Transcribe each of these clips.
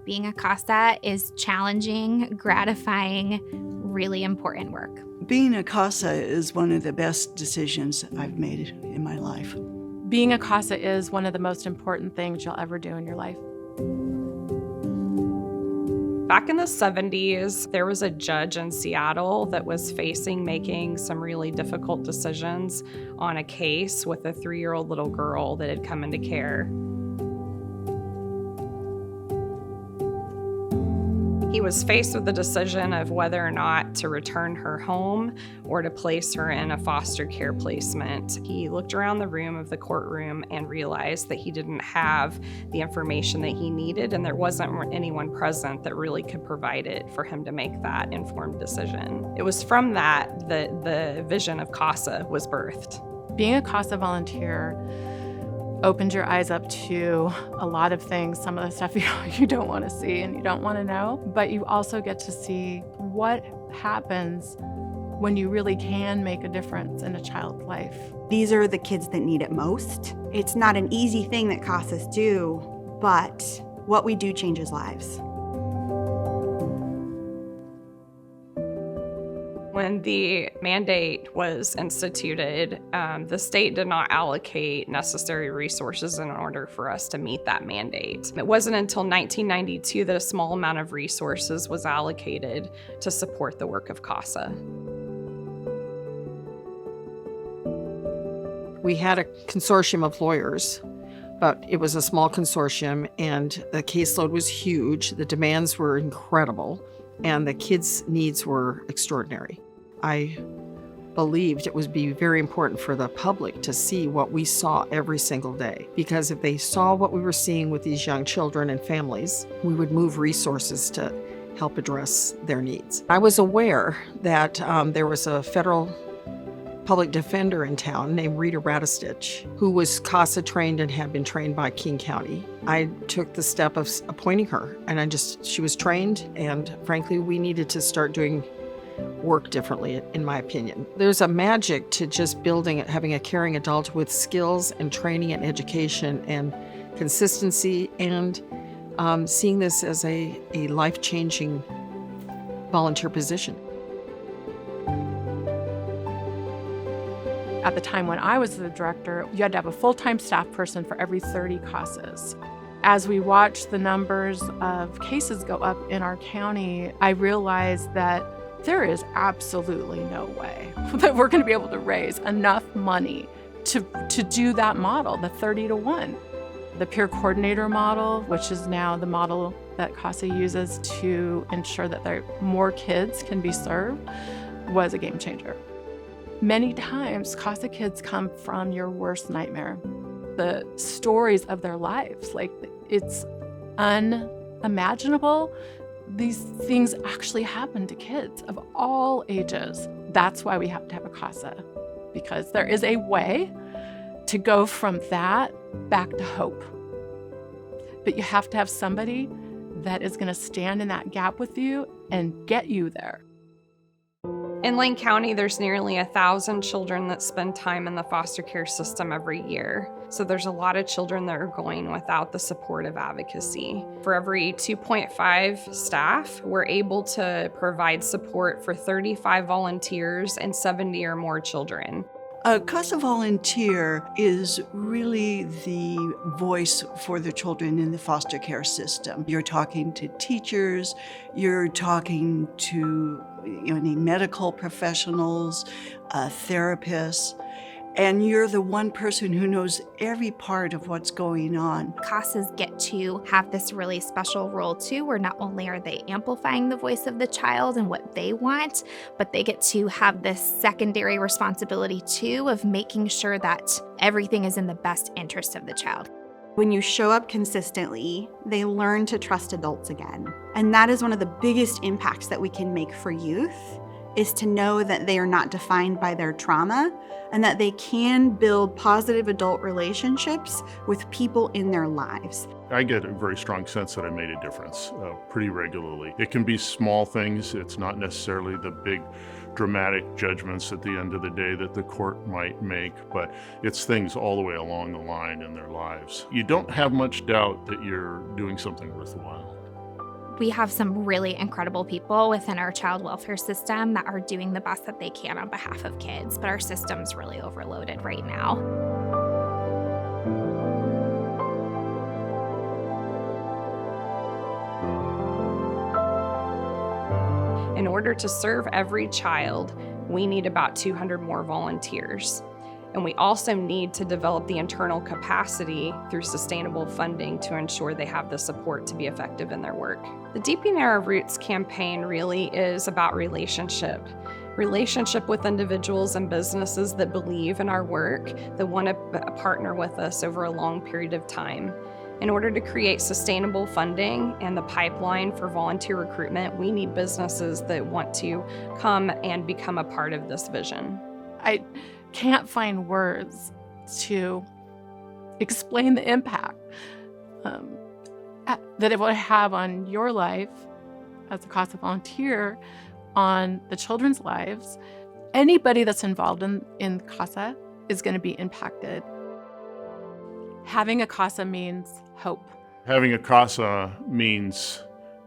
Being a CASA is challenging, gratifying, really important work. Being a CASA is one of the best decisions I've made in my life. Being a CASA is one of the most important things you'll ever do in your life. Back in the 70s, there was a judge in Seattle that was facing making some really difficult decisions on a case with a 3-year-old little girl that had come into care. He was faced with the decision of whether or not to return her home or to place her in a foster care placement. He looked around the room of the courtroom and realized that he didn't have the information that he needed, and there wasn't anyone present that really could provide it for him to make that informed decision. It was from that the vision of CASA was birthed. Being a CASA volunteer opened your eyes up to a lot of things, some of the stuff you don't want to see and you don't want to know, but you also get to see what happens when you really can make a difference in a child's life. These are the kids that need it most. It's not an easy thing that CASAs do, but what we do changes lives. When the mandate was instituted, the state did not allocate necessary resources in order for us to meet that mandate. It wasn't until 1992 that a small amount of resources was allocated to support the work of CASA. We had a consortium of lawyers, but it was a small consortium, and the caseload was huge. The demands were incredible, and the kids' needs were extraordinary. I believed it would be very important for the public to see what we saw every single day, because if they saw what we were seeing with these young children and families, we would move resources to help address their needs. I was aware that there was a federal public defender in town named Rita Radistich, who was CASA trained and had been trained by King County. I took the step of appointing her, and she was trained, and frankly, we needed to start doing work differently, in my opinion. There's a magic to just having a caring adult with skills and training and education and consistency, and seeing this as a life-changing volunteer position. At the time when I was the director, you had to have a full-time staff person for every 30 CASAs. As we watched the numbers of cases go up in our county, I realized that there is absolutely no way that we're going to be able to raise enough money to do that model, the 30-to-1. The peer coordinator model, which is now the model that CASA uses to ensure that more kids can be served, was a game changer. Many times, CASA kids come from your worst nightmare. The stories of their lives, like, it's unimaginable. These things actually happen to kids of all ages. That's why we have to have a CASA, because there is a way to go from that back to hope. But you have to have somebody that is going to stand in that gap with you and get you there. In Lane County, there's nearly 1,000 children that spend time in the foster care system every year. So there's a lot of children that are going without the support of advocacy. For every 2.5 staff, we're able to provide support for 35 volunteers and 70 or more children. A CASA volunteer is really the voice for the children in the foster care system. You're talking to teachers, you're talking to any medical professionals, therapists, and you're the one person who knows every part of what's going on. CASAs get to have this really special role too, where not only are they amplifying the voice of the child and what they want, but they get to have this secondary responsibility too of making sure that everything is in the best interest of the child. When you show up consistently, they learn to trust adults again. And that is one of the biggest impacts that we can make for youth, is to know that they are not defined by their trauma and that they can build positive adult relationships with people in their lives. I get a very strong sense that I made a difference pretty regularly. It can be small things. It's not necessarily the big dramatic judgments at the end of the day that the court might make, but it's things all the way along the line in their lives. You don't have much doubt that you're doing something worthwhile. We have some really incredible people within our child welfare system that are doing the best that they can on behalf of kids, but our system's really overloaded right now. In order to serve every child, we need about 200 more volunteers. And we also need to develop the internal capacity through sustainable funding to ensure they have the support to be effective in their work. The Deepening Our Roots campaign really is about relationship with individuals and businesses that believe in our work, that want to partner with us over a long period of time. In order to create sustainable funding and the pipeline for volunteer recruitment, we need businesses that want to come and become a part of this vision. I can't find words to explain the impact that it would have on your life as a CASA volunteer, on the children's lives. Anybody that's involved in CASA is going to be impacted. Having a CASA means hope. Having a CASA means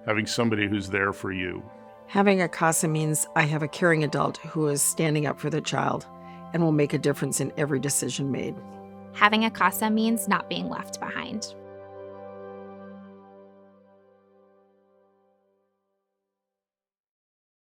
having somebody who's there for you. Having a CASA means I have a caring adult who is standing up for the child and will make a difference in every decision made. Having a CASA means not being left behind.